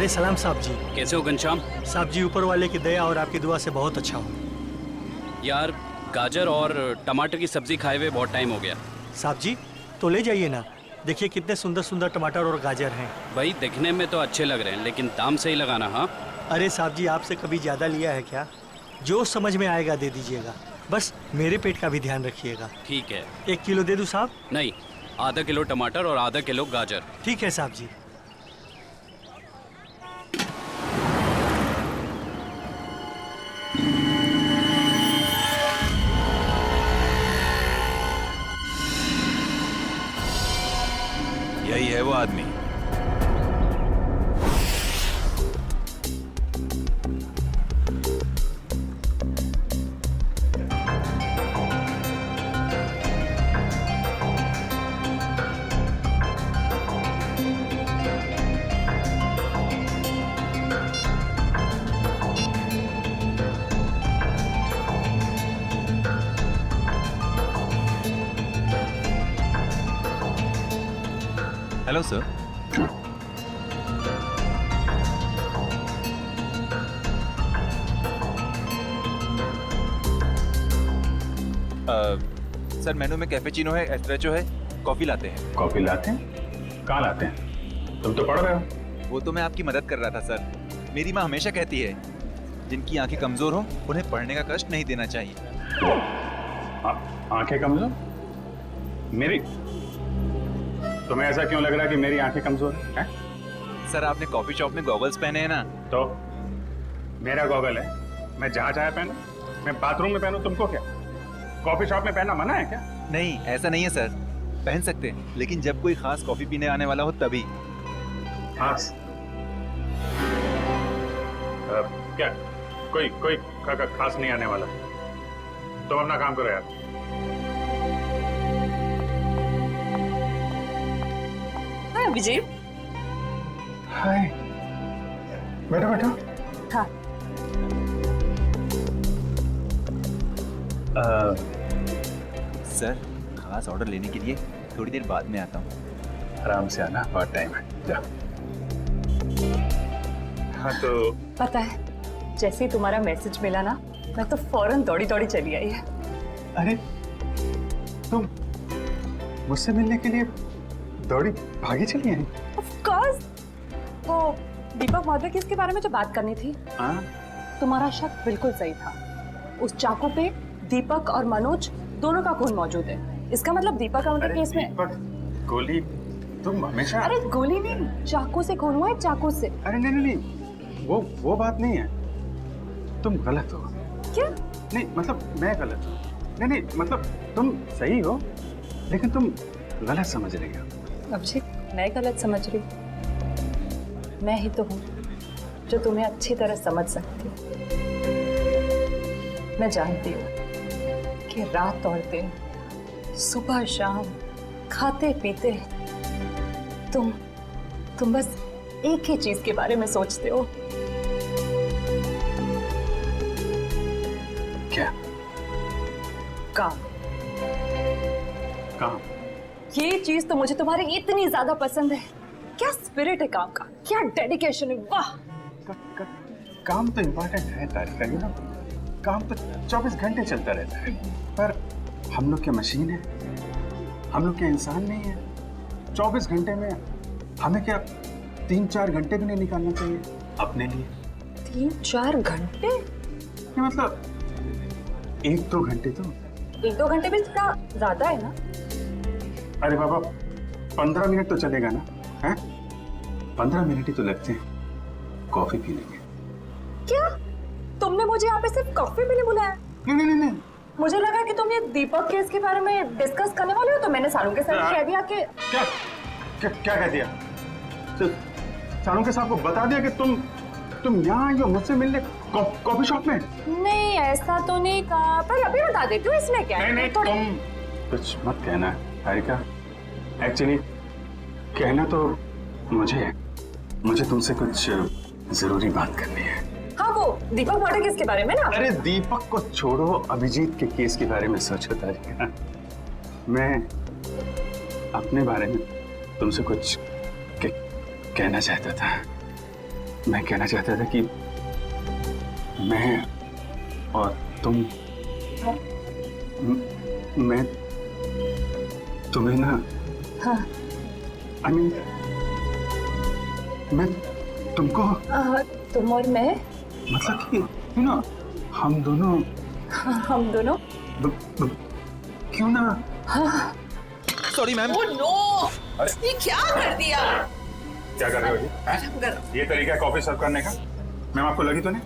अरे सलाम साहब जी। कैसे हो घनश्याम? साहब जी ऊपर वाले की दया और आपकी दुआ से बहुत अच्छा हूँ। यार गाजर और टमाटर की सब्जी खाए हुए बहुत टाइम हो गया। साहब जी तो ले जाइए ना, देखिए कितने सुंदर सुंदर टमाटर और गाजर हैं। भाई दिखने में तो अच्छे लग रहे हैं लेकिन दाम सही लगाना। हाँ अरे साहब जी आपसे कभी ज़्यादा लिया है क्या? जो समझ में आएगा दे दीजिएगा, बस मेरे पेट का भी ध्यान रखिएगा। ठीक है। 1 किलो दे दूँ साहब? नहीं, आधा किलो टमाटर और आधा किलो गाजर। ठीक है साहब जी। यही है वो आदमी। Hello sir. सर मेनू में कैफेचिनो है, एस्प्रेसो है, कॉफी लाते हैं। कॉफी लाते हैं? कहाँ लाते हैं? तुम तो पढ़ रहे हो। वो तो मैं आपकी मदद कर रहा था सर। मेरी माँ हमेशा कहती है जिनकी आंखें कमजोर हो उन्हें पढ़ने का कष्ट नहीं देना चाहिए। आंखें कमजोर? मेरी? तुम्हें ऐसा क्यों लग रहा है कि मेरी आंखें कमजोर है? सर आपने कॉफी शॉप में गॉगल्स पहने हैं ना। तो मेरा गॉगल है, मैं जहाँ चाहे पहनूं, मैं बाथरूम में पहनूं, तुमको क्या? कॉफी शॉप में पहनना मना है क्या? नहीं ऐसा नहीं है सर, पहन सकते हैं लेकिन जब कोई खास कॉफी पीने आने वाला हो तभी। खास? क्या कोई कोई खास नहीं आने वाला? तुम अपना काम करो यार। हाय विजय। हाय, बैठो बैठो। हाँ। सर खास ऑर्डर लेने के लिए थोड़ी देर बाद में आता हूँ। आराम से आना, बहुत टाइम है, जा। हाँ तो पता है जैसे ही तुम्हारा मैसेज मिला ना, मैं तो फौरन दौड़ी दौड़ी चली आई है। अरे तुम मुझसे मिलने के लिए दौड़ी भागी चली आई? Of course. वो दीपक महोदय की इसके बारे में जो बात करनी थी, हाँ? तुम्हारा शक बिल्कुल सही था। उस चाकू पे दीपक और मनोज दोनों का खून मौजूद है। इसका मतलब दीपक का मतलब केस में। दीपक, गोली, तुम हमेशा। अरे गोली नहीं, चाकू से खून हुआ है, चाकू से। अरे नहीं नहीं नहीं, वो बात नहीं है। तुम गलत हो। क्या? नहीं मतलब मैं गलत हूँ। नहीं नहीं मतलब तुम सही हो लेकिन तुम गलत समझ रही हो। अभिषेक मैं गलत समझ रही हूँ? मैं ही तो हूँ जो तुम्हें अच्छी तरह समझ सकती हूँ। मैं जानती हूँ कि रात और दिन, सुबह शाम, खाते पीते तुम बस एक ही चीज के बारे में सोचते हो। क्या? काम। काम? ये चीज तो मुझे तुम्हारी इतनी ज्यादा पसंद है। क्या स्पिरिट है काम का, क्या डेडिकेशन है, वाह। काम तो इम्पोर्टेंट है तारिका, यू नो। काम तो 24 घंटे चलता रहता है, पर हम लोग क्या मशीन है? हम लोग क्या इंसान नहीं है? 24 घंटे में हमें क्या 3-4 घंटे भी नहीं निकालना चाहिए अपने लिए? 3-4 घंटे? ये मतलब 1-2 घंटे तो। 1-2 घंटे भी इतना ज्यादा है ना? अरे बाबा 15 मिनट तो चलेगा ना, हैं? 15 मिनट ही तो लगते हैं कॉफी पीने के। क्या? तुमने मुझे यहाँ पे सिर्फ कॉफी पीने बुलाया? नहीं नहीं नहीं। मुझे लगा कि तुम ये दीपक केस के बारे में डिस्कस करने वाले हो, तो मैंने सारू के साथ कह दिया कि। क्या क्या क्या कह दिया? सारू के साथ को बता दिया कि तुम यहाँ आई हो मुझसे मिलने कॉफी शॉप में? नहीं ऐसा तो नहीं कहा, पर अभी बता देती हूँ, इसमें क्या है। नहीं तुम कुछ मत कहना हारिका। एक्चुअली कहना तो मुझे तुमसे कुछ जरूरी बात करनी है। हाँ वो दीपक मर्डर केस के बारे में ना? अरे दीपक को छोड़ो, अभिजीत के केस के बारे में सोचो तारिका। मैं अपने बारे में तुमसे कुछ कहना चाहता था। मैं कहना चाहता था कि मैं और तुम मैं तुम्हें ना हाँ आई मीन मैं तुमको तुम और मैं मतलब कि यू नो हम दोनों हम दोनों क्यों ना सॉरी मैम। ओह नो, ये क्या कर दिया? क्या कर रहे हो जी? ये तरीका है कॉफी सर्व करने का? मैम आपको लगी तो नहीं?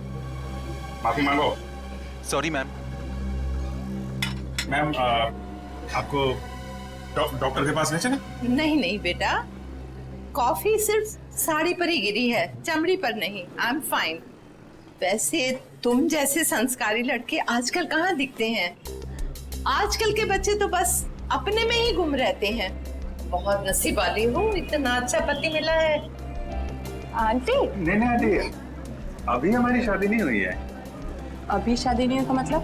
माफी मांगो। Sorry ma'am. मैम आपको डॉक्टर के पास ले चले? नहीं नहीं बेटा, कॉफी सिर्फ साड़ी पर ही गिरी है, चमड़ी पर नहीं। I am fine. वैसे तुम जैसे संस्कारी लड़के आजकल कहाँ दिखते हैं? आजकल के बच्चे तो बस अपने में ही गुम रहते हैं। बहुत नसीब वाली हो, इतना अच्छा पति मिला है। आंटी नहीं नहीं आंटी, अभी हमारी शादी नहीं हुई है। अभी शादी नहीं हुई का मतलब?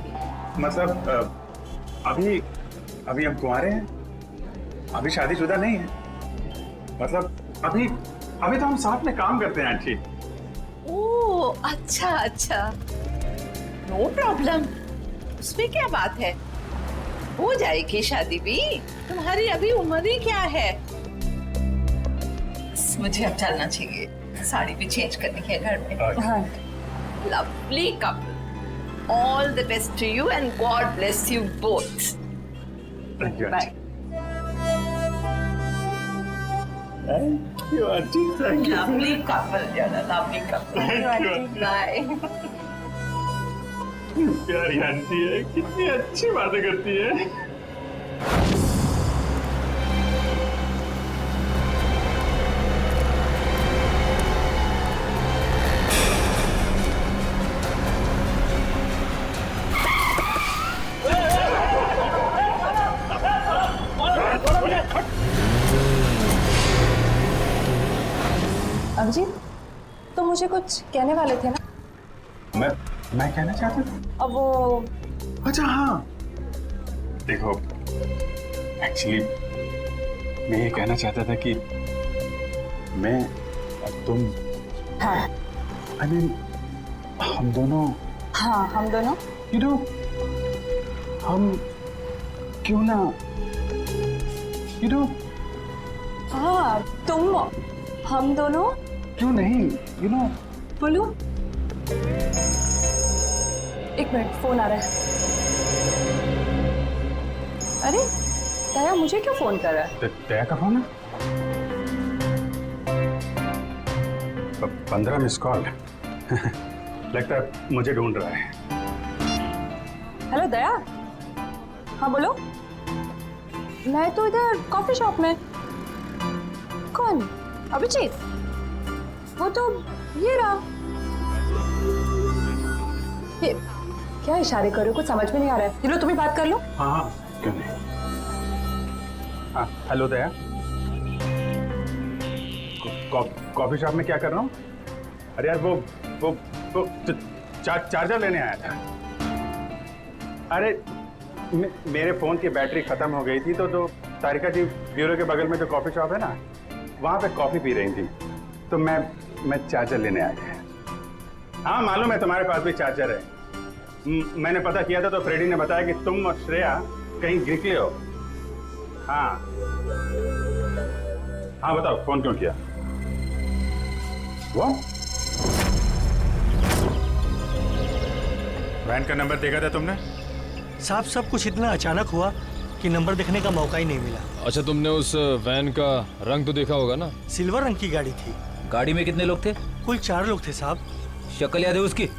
अभी हम कुंवारे हैं, अभी शादीशुदा नहीं है। मतलब अभी तो हम साथ में काम करते हैं आंटी। ओह अच्छा अच्छा, नो प्रॉब्लम, उसमें क्या बात है, हो जाएगी शादी भी। तुम्हारी अभी उम्र ही क्या है। मुझे अब चलना चाहिए, साड़ी भी चेंज करनी है घर में। हाँ lovely couple, all the best to you and God bless you both. Bye. Thank you aunty, thank you. Lovely couple, lovely couple. Bye. प्यारी आंटी है, कितनी अच्छी बातें करती है। अभिजीत, तो मुझे कुछ कहने वाले थे ना? मैं कहना चाहता था। अब वो अच्छा हाँ, देखो एक्चुअली मैं ये कहना चाहता था कि मैं और तुम, हाँ आई मीन हम दोनों, हाँ हम दोनों यू नो, हम क्यों ना, यू नो, हाँ तुम हम दोनों क्यों नहीं, यू नो। बोलू? एक मिनट, फोन आ रहा है। अरे दया मुझे क्यों फोन कर रहा है? दया का फोन है? 15 मिस कॉल। लगता है मुझे ढूंढ रहा है। हेलो दया। हाँ बोलो। मैं तो इधर कॉफी शॉप में। कौन? अभिजीत? वो तो ये रहा। ये क्या इशारे कर रहे हो? कुछ समझ में नहीं आ रहा है। चलो तुम ही बात कर लो। हाँ हाँ क्यों नहीं। हाँ हेलो दया, कॉफी शॉप में क्या कर रहा हूँ? अरे यार वो चार्जर लेने आया था। अरे मेरे फोन की बैटरी खत्म हो गई थी, तो तारिका जी ब्यूरो के बगल में जो कॉफी शॉप है ना, वहाँ पे कॉफी पी रही थी, तो मैं चार्जर लेने आ गया। हाँ मालूम है तुम्हारे पास भी चार्जर है। मैंने पता किया था तो फ्रेडी ने बताया कि तुम और श्रेया कहीं निकले हो। हाँ हाँ बताओ फोन क्यों किया? वो वैन का नंबर देखा था तुमने? साहब सब कुछ इतना अचानक हुआ कि नंबर देखने का मौका ही नहीं मिला। अच्छा तुमने उस वैन का रंग तो देखा होगा ना? सिल्वर रंग की गाड़ी थी। गाड़ी में कितने लोग थे? कुल 4 लोग थे साहब। शक्ल याद है उसकी?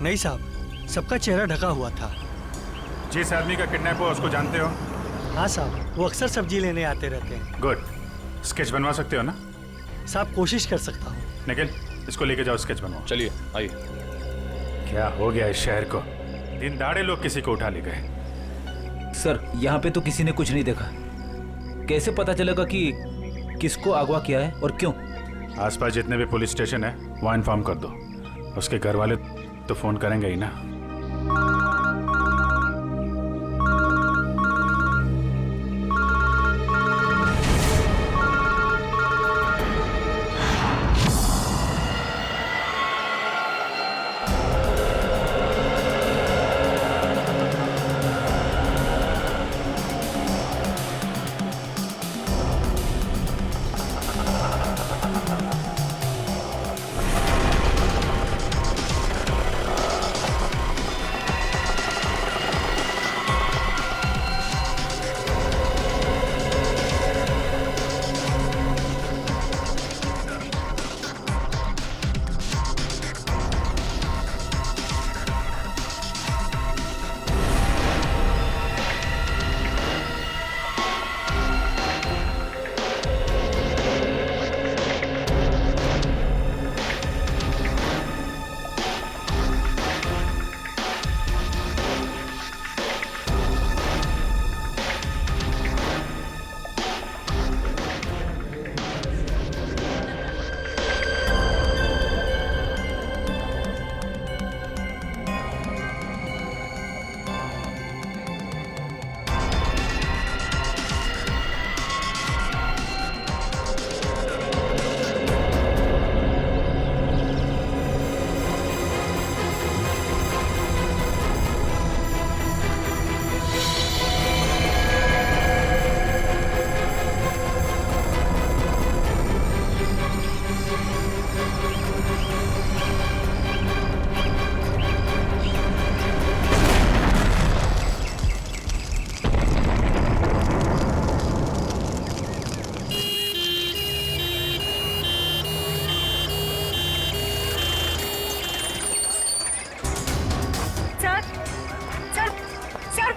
नहीं साहब, सबका चेहरा ढका हुआ था। जिस आदमी का किडनैप हुआ उसको जानते हो? हाँ साहब, वो अक्सर सब्जी लेने आते रहते हैं। गुड। स्केच बनवा सकते हो ना? साहब कोशिश कर सकता हूँ। निखिल इसको लेके जाओ, स्केच बनवाओ। चलिए आइए। क्या हो गया इस शहर को? दिन दहाड़े लोग किसी को उठा ले गए। सर यहाँ पे तो किसी ने कुछ नहीं देखा, कैसे पता चलेगा कि किसको अगवा किया है और क्यों? आसपास जितने भी पुलिस स्टेशन है वहाँ इन्फॉर्म कर दो। उसके घर वाले तो फोन करेंगे ही ना।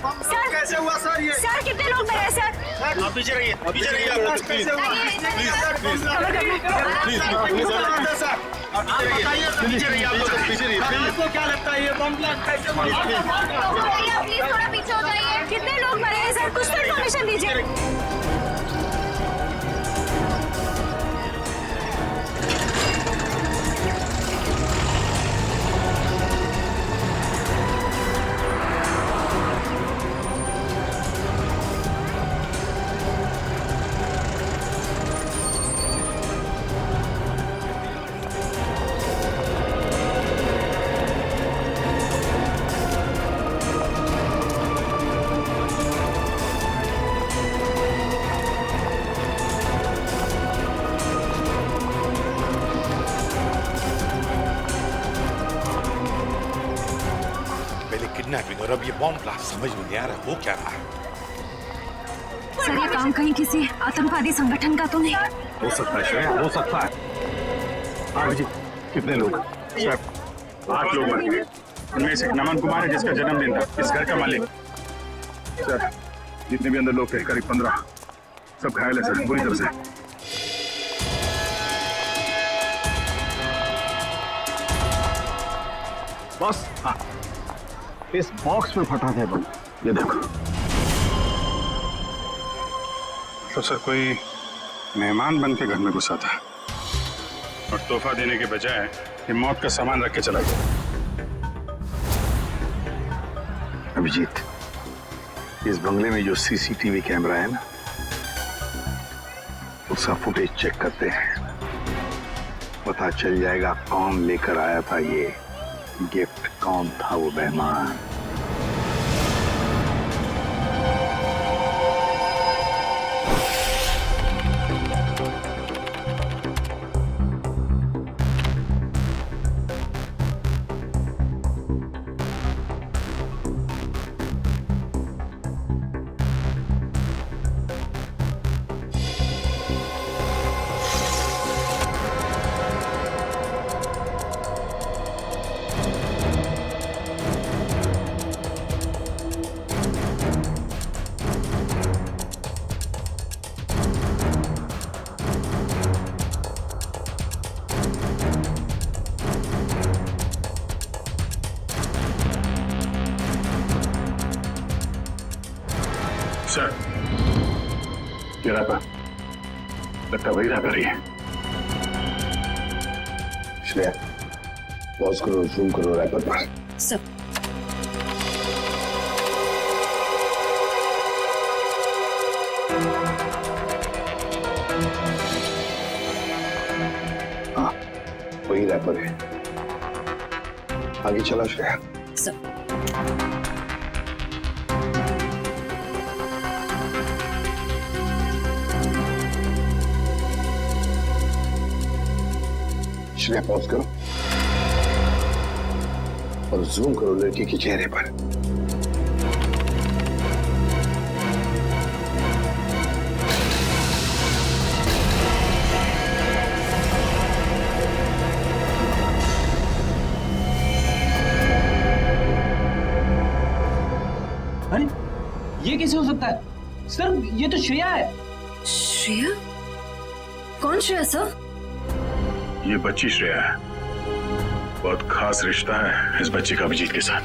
सर कैसे हुआ सर ये? सर कितने लोग मरे सर? आप पीछे रहिए कैसे हुआ? प्लीज सर प्लीज सर आप पीछे रहिए आप लोग पीछे रहिए। आपको क्या लगता है ये बम ब्लास्ट कैसे हुआ? प्लीज थोड़ा पीछे हो जाइए। कितने लोग मरे हैं सर? कुछ तो इन्फॉर्मेशन दीजिए। किडनैपिंग और अब ये बॉम्ब ब्लास्ट समझ में नहीं आ रहा हो क्या रहा है। सर ये काम कहीं किसी आतंकवादी संगठन का तो नहीं? हो सकता है श्रेया, हो सकता है। हाँ जी, कितने लोग? सर 8 लोग मर गए। उनमें से नमन कुमार है जिसका जन्मदिन था, इस घर का मालिक। सर जितने भी अंदर लोग थे करीब 15, सब घायल है सर बुरी तरह से। बस हाँ, इस बॉक्स में फटा था बम, ये देखो। तो सर कोई मेहमान बन के घर में घुसा था और तोहफा देने के बजाय ये मौत का सामान रख के चला गया। अभिजीत, इस बंगले में जो सीसीटीवी कैमरा है ना, उसका फुटेज चेक करते हैं, पता चल जाएगा कौन लेकर आया था ये गिफ्ट, कौन था वो मेहमान। सर ये रैपर लगता वही रैपर ही है। श्रेया पॉज करो, जूम करो रैपर पर। सब हाँ वही रैपर है। आगे चला श्रेया। सब श्रेया पॉज करो और जूम करो लड़की के चेहरे पर। अरे ये कैसे हो सकता है सर? ये तो श्रेया है। श्रेया? कौन श्रेया सर? ये बच्ची श्रेया है। बहुत खास रिश्ता है इस बच्ची का अभिजीत के साथ।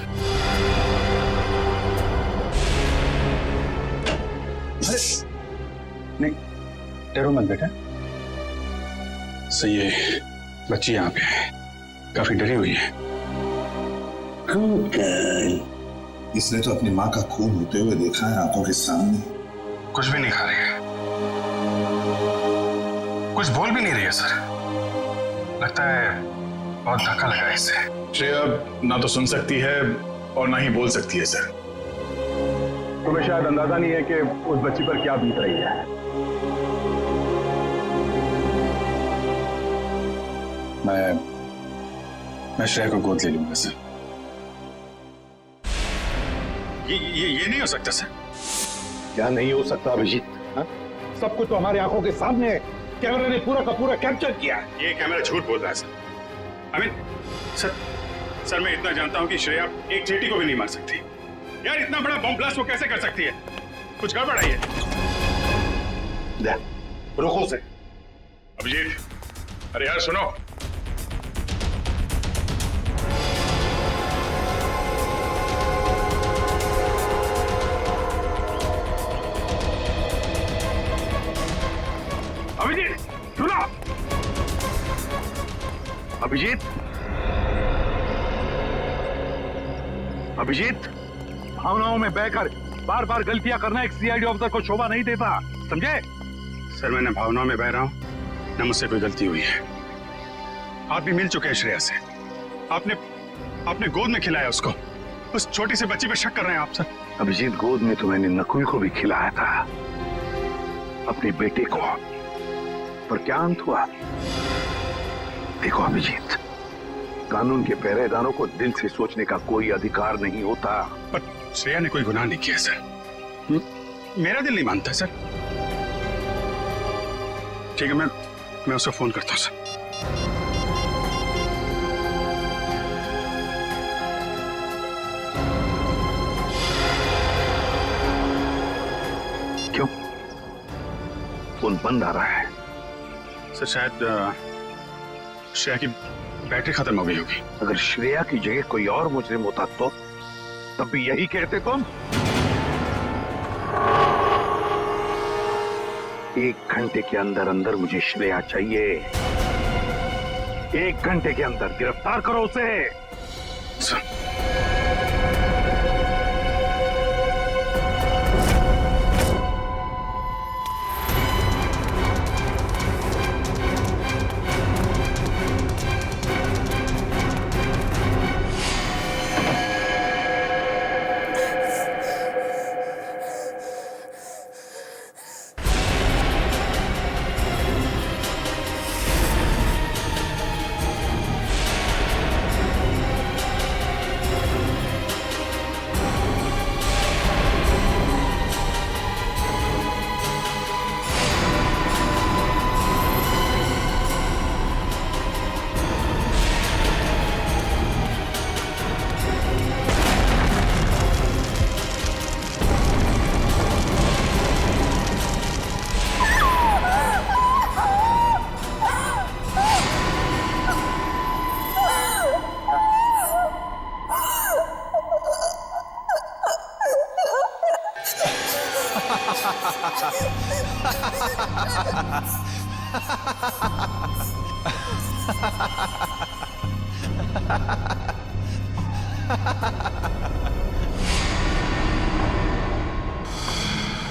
नहीं डरो मत बेटा। सही है, बच्ची यहाँ पे है, काफी डरी हुई है। इसने तो अपनी माँ का खून होते हुए देखा है आंखों के सामने। कुछ भी नहीं खा रही है, कुछ बोल भी नहीं रही है सर। लगता है बहुत धक्का लगा है इससे। श्रेया ना तो सुन सकती है और ना ही बोल सकती है सर। तुम्हें शायद अंदाजा नहीं है कि उस बच्ची पर क्या बीत रही है। मैं श्रेया को गोद ले लूंगा सर। ये नहीं हो सकता सर। क्या नहीं हो सकता अभिजीत? सब कुछ तो हमारी आंखों के सामने है। कैमरा ने पूरा का पूरा कैप्चर किया। ये कैमरा झूठ बोल रहा है सर। सर मैं इतना जानता हूं कि श्रेया एक चींटी को भी नहीं मार सकती। यार इतना बड़ा बम ब्लास्ट वो कैसे कर सकती है? कुछ गड़बड़ है ये। रुको से। अभिजीत, अरे यार सुनो। अभिजीत सुनो। अभिजीत, अभिजीत, भावनाओं में बहकर बार बार गलतियां करना एक सीआईडी ऑफिसर को शोभा नहीं देता, समझे? सर मैं न भावनाओं में बह रहा हूं न मुझसे कोई गलती हुई है। आप भी मिल चुके हैं श्रेया से। आपने गोद में खिलाया उसको। उस छोटी सी बच्ची पे शक कर रहे हैं आप सर। अभिजीत, गोद में तो मैंने नकुल को भी खिलाया था, अपने बेटे को, पर क्या अंत हुआ? देखो अभिजीत, कानून के पहरेदारों को दिल से सोचने का कोई अधिकार नहीं होता। पर श्रेया ने कोई गुनाह नहीं किया सर। मेरा दिल नहीं मानता सर। ठीक है, मैं उसको फोन करता हूँ सर। क्यों फोन बंद आ रहा है? सर शायद श्रेया की बैटरी खत्म हो गई होगी। अगर श्रेया की जगह कोई और मुजरिम होता तो तब भी यही कहते तुम? 1 घंटे के अंदर अंदर मुझे श्रेया चाहिए। 1 घंटे के अंदर गिरफ्तार करो उसे। सर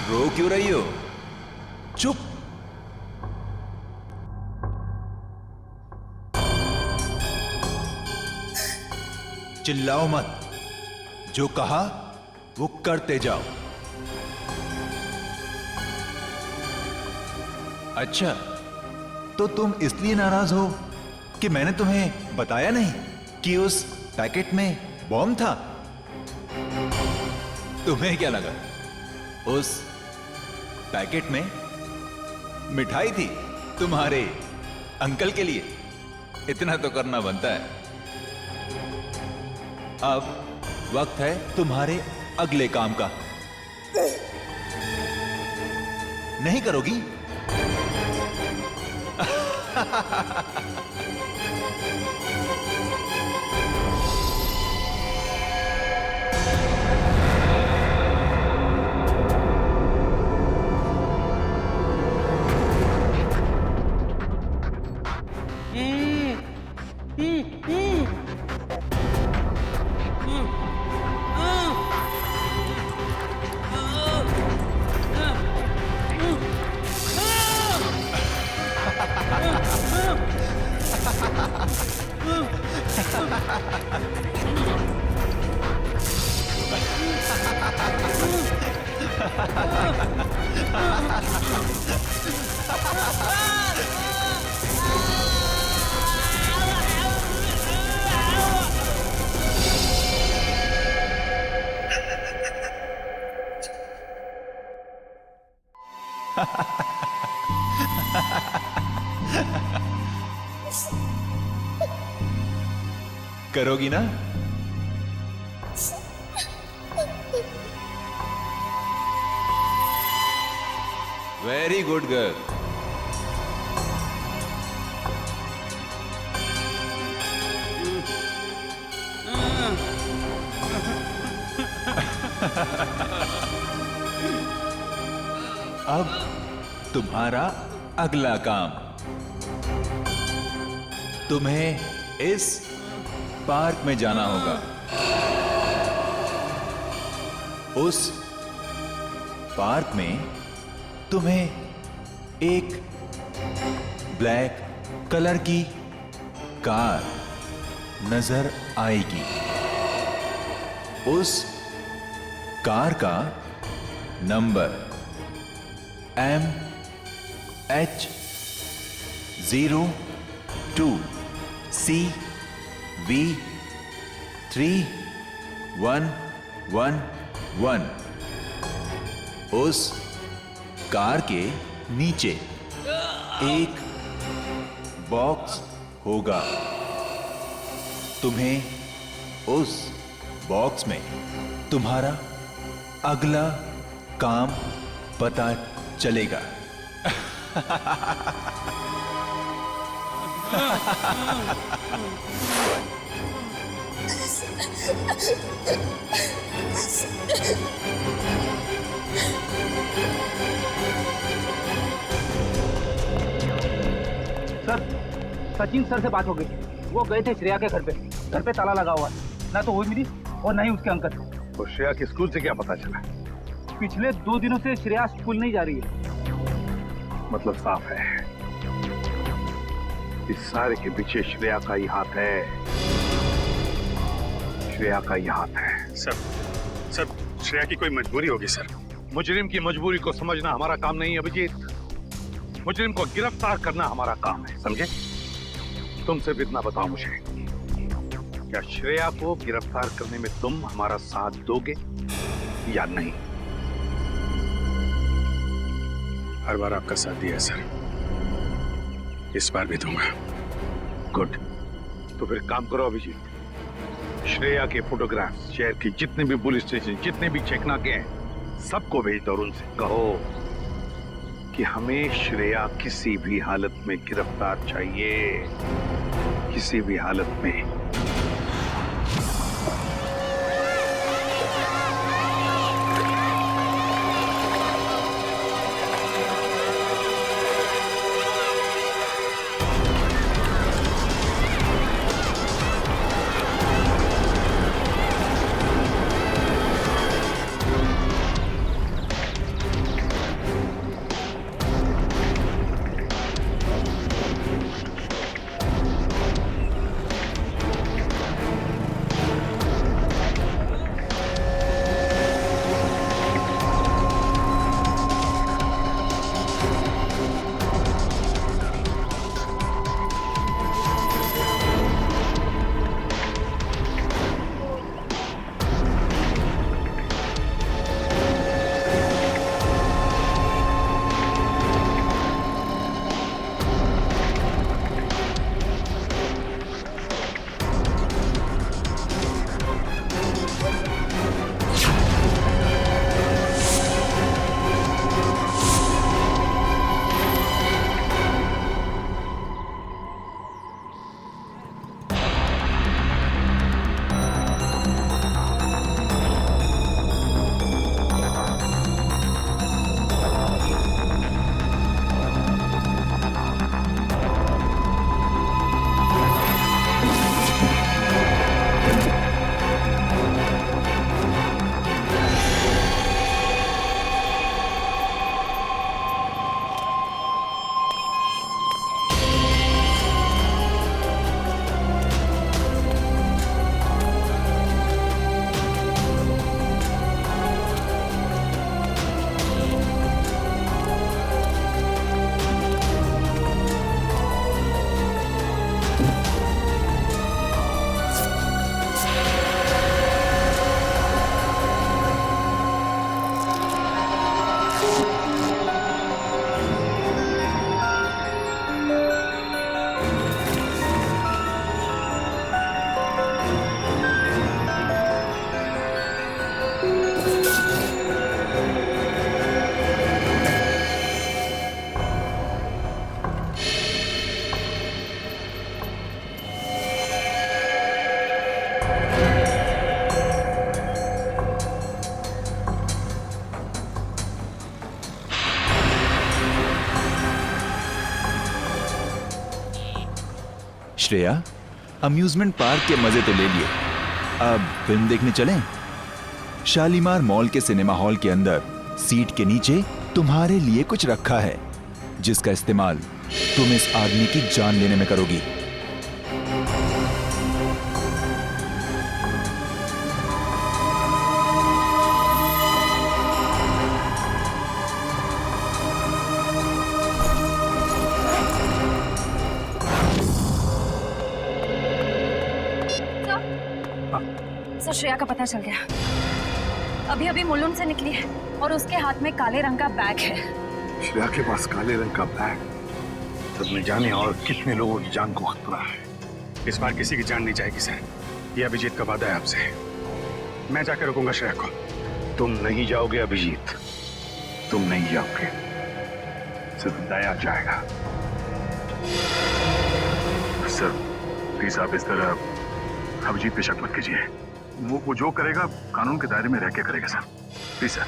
रो क्यों रही हो? चुप। चिल्लाओ मत, जो कहा वो करते जाओ। अच्छा, तो तुम इसलिए नाराज हो कि मैंने तुम्हें बताया नहीं कि उस पैकेट में बॉम्ब था? तुम्हें क्या लगा उस पैकेट में मिठाई थी तुम्हारे अंकल के लिए? इतना तो करना बनता है। अब वक्त है तुम्हारे अगले काम का। नहीं करोगी? करोगी ना? Very good girl. अब तुम्हारा अगला काम, तुम्हें इस पार्क में जाना होगा। उस पार्क में तुम्हें एक ब्लैक कलर की कार नजर आएगी। उस कार का नंबर MH02CV3111। उस कार के नीचे एक बॉक्स होगा। तुम्हें उस बॉक्स में तुम्हारा अगला काम पता चलेगा। सर, सचिन सर से बात हो गई। वो गए थे श्रेया के घर पे। घर पे ताला लगा हुआ है, ना तो वो मिली और ना ही उसके अंकल। तो श्रेया के स्कूल से क्या पता चला? पिछले 2 दिनों से श्रेया स्कूल नहीं जा रही है। मतलब साफ है, इस सारे के पीछे श्रेया का ही हाथ है। श्रेया का ही हाथ है। सर श्रेया की कोई मजबूरी होगी सर। मुजरिम की मजबूरी को समझना हमारा काम नहीं है अभिजीत। मुजरिम को गिरफ्तार करना हमारा काम है, समझे? तुम सिर्फ इतना बताओ मुझे, क्या श्रेया को गिरफ्तार करने में तुम हमारा साथ दोगे या नहीं? हर बार आपका साथ दिया है सर, इस बार भी दूंगा। गुड, तो फिर काम करो अभिजीत, श्रेया के फोटोग्राफ शहर की जितने भी पुलिस स्टेशन, जितने भी चेकनाके हैं, सबको भेज दो और उनसे कहो कि हमें श्रेया किसी भी हालत में गिरफ्तार चाहिए, किसी भी हालत में। श्रेया, अम्यूजमेंट पार्क के मजे तो ले लिए, अब फिल्म देखने चलें? शालीमार मॉल के सिनेमा हॉल के अंदर सीट के नीचे तुम्हारे लिए कुछ रखा है, जिसका इस्तेमाल तुम इस आदमी की जान लेने में करोगी। सर, श्रेया का पता चल गया। अभी अभी मुलुंड से निकली है और उसके हाथ में काले रंग का बैग है। श्रेया के पास काले रंग का बैग, तब न जाने और कितने लोगों की जान को खतरा है। इस बार किसी की जान नहीं जाएगी सर, ये अभिजीत का वादा है आपसे। मैं जाकर रुकूंगा श्रेया को। तुम नहीं जाओगे अभिजीत, तुम नहीं जाओगे, सिर्फ दया जाएगा। सर प्लीज आप इस तरह अभिजीत पे शक मत कीजिए। वो जो करेगा कानून के दायरे में रह के करेगा sir, please sir.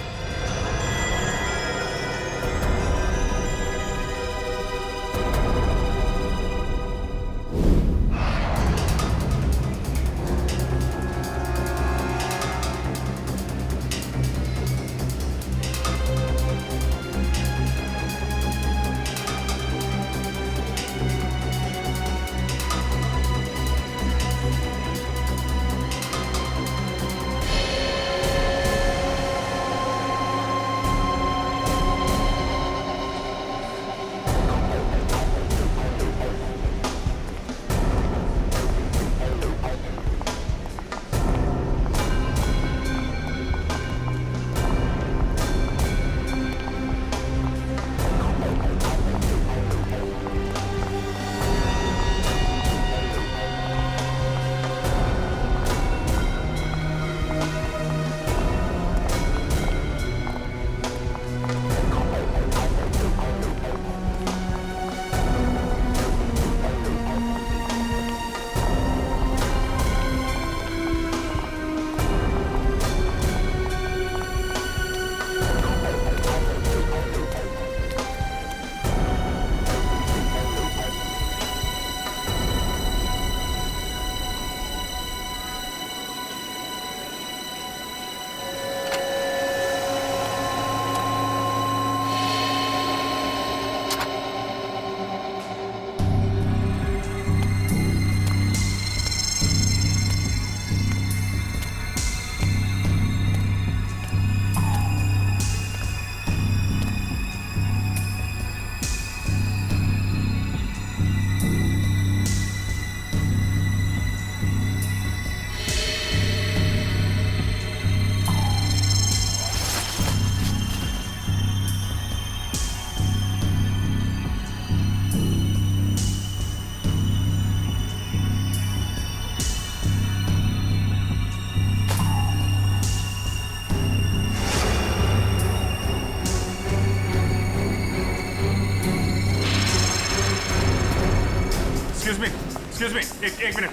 Excuse me,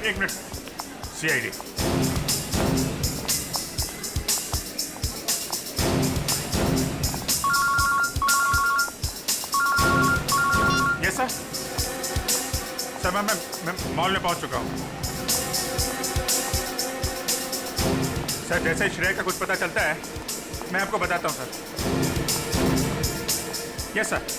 एक minute. CID. Yes sir. Sir मैं मॉल में पहुंच चुका हूं। सर जैसे ही श्रेया का कुछ पता चलता है मैं आपको बताता हूं सर। Yes sir.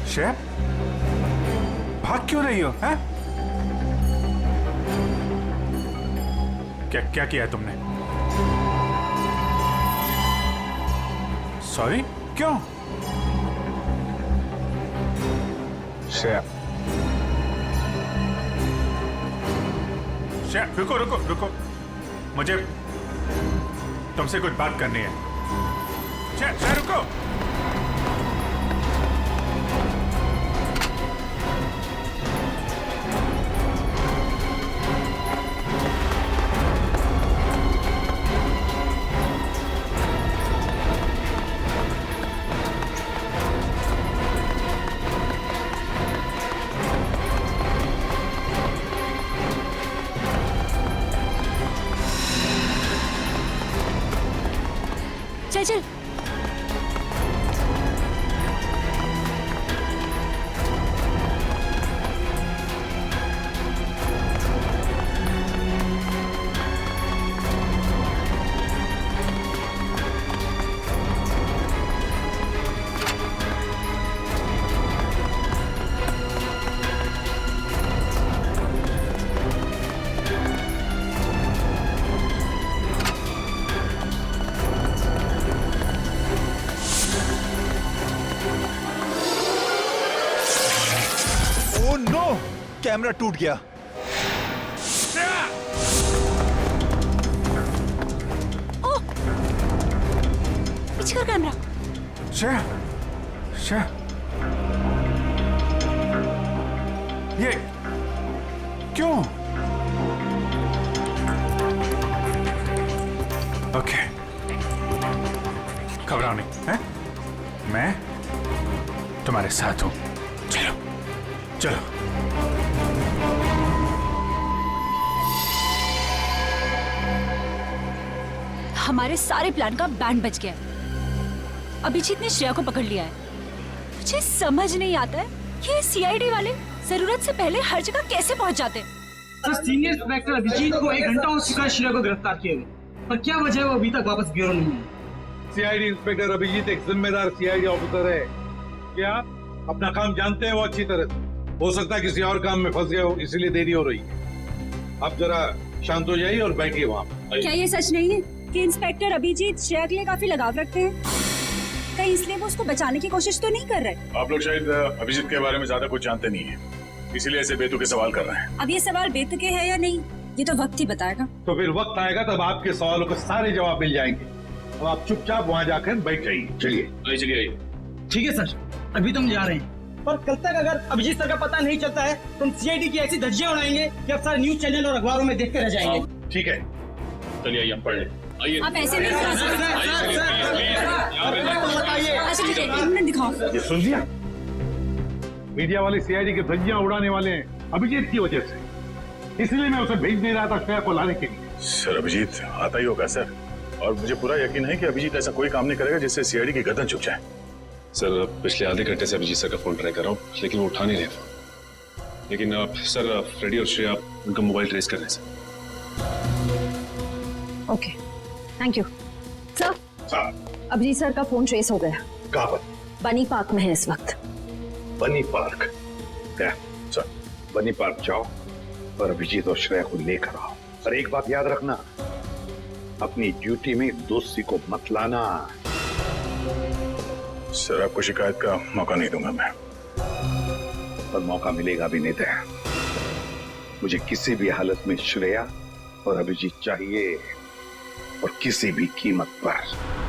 श्रेया, भाग क्यों रही हो? हैं? क्या क्या किया है तुमने? सॉरी, क्यों? श्रेया, श्रेया, रुको रुको रुको, मुझे तुमसे कुछ बात करनी है। श्रेया, श्रेया रुको। चल चल। कैमरा टूट गया। ओह! पीछे कर कैमरा। श्रेया, श्रेया, ये क्यों? ओके, घबराओ नहीं, हैं? मैं तुम्हारे साथ हूं। चलो चलो। हमारे सारे प्लान का बैंड बज गया है। अभिजीत ने श्रेया को पकड़ लिया है। मुझे समझ नहीं आता है ये सीआईडी वाले जरूरत से पहले हर जगह कैसे पहुंच जाते हैं। सर, सीनियर इंस्पेक्टर अभिजीत को 1 घंटा हो चुका है श्रेया को गिरफ्तार किए हुए, पर क्या वजह है वो अभी तक वापस ब्यूरो नहीं है। सीआईडी इंस्पेक्टर अभिजीत एक जिम्मेदार सीआईडी ऑफिसर है। क्या अपना काम जानते हैं वो अच्छी तरह से। हो सकता है किसी और काम में फंस गए हो, इसीलिए देरी हो रही है। आप जरा शांत हो जाइए और बैठिए वहाँ। क्या ये सच नहीं है कि इंस्पेक्टर अभिजीत श्रेया के लिए काफी लगाव रखते हैं? कहीं इसलिए वो उसको बचाने की कोशिश तो नहीं कर रहे? आप लोग शायद अभिजीत के बारे में ज्यादा कुछ जानते नहीं है, इसीलिए ऐसे बेतुके सवाल कर रहे हैं। अब ये सवाल बेतुके है या नहीं ये तो वक्त ही बताएगा। तो फिर वक्त आएगा तब आपके सवालों के सारे जवाब मिल जाएंगे। अब आप चुपचाप वहाँ जाकर बैठ जाइए। चलिए चलिए। ठीक है सर, अभी तुम जा रहे हैं, पर कल तक अगर अभिजीत सर का पता नहीं चलता है तो हम सीआईडी की ऐसी धज्जियां उड़ाएंगे कि अब सारे न्यूज चैनल और अखबारों में देखते रह जाएंगे। ठीक है, चलिए आइए हम पढ़ लें। आइए। आप ऐसे नहीं दिखा सकते। दिखाओ। ये सुन लिया, मीडिया वाले सीआईडी की धज्जियां उड़ाने वाले हैं अभिजीत की वजह से, इसलिए मैं उसे भेज नहीं रहा था श्रेया को लाने के लिए। सर अभिजीत आता ही होगा सर, और मुझे पूरा यकीन है कि अभिजीत ऐसा कोई काम नहीं करेगा जिससे सीआईडी की गर्दन झुक जाए। सर पिछले आधे घंटे से अभिजीत सर का फोन ट्राई कर रहा हूँ लेकिन वो उठा नहीं रहे फोन। लेकिन सर फ्रेडी और श्रेया उनका मोबाइल ट्रेस कर रहे हैं sir. Okay, thank you sir. Abhijit sir का फोन ट्रेस हो गया। कहाँ पर? बनी पार्क में है इस वक्त। बनी पार्क? क्या सर, बनी पार्क जाओ और अभिजीत और श्रेया को लेकर आओ। और एक बात याद रखना, अपनी ड्यूटी में दोस्ती को मत लाना। सर आपको शिकायत का मौका नहीं दूंगा मैं। पर मौका मिलेगा भी नहीं। मुझे किसी भी हालत में श्रेया और अभिजीत चाहिए, और किसी भी कीमत पर।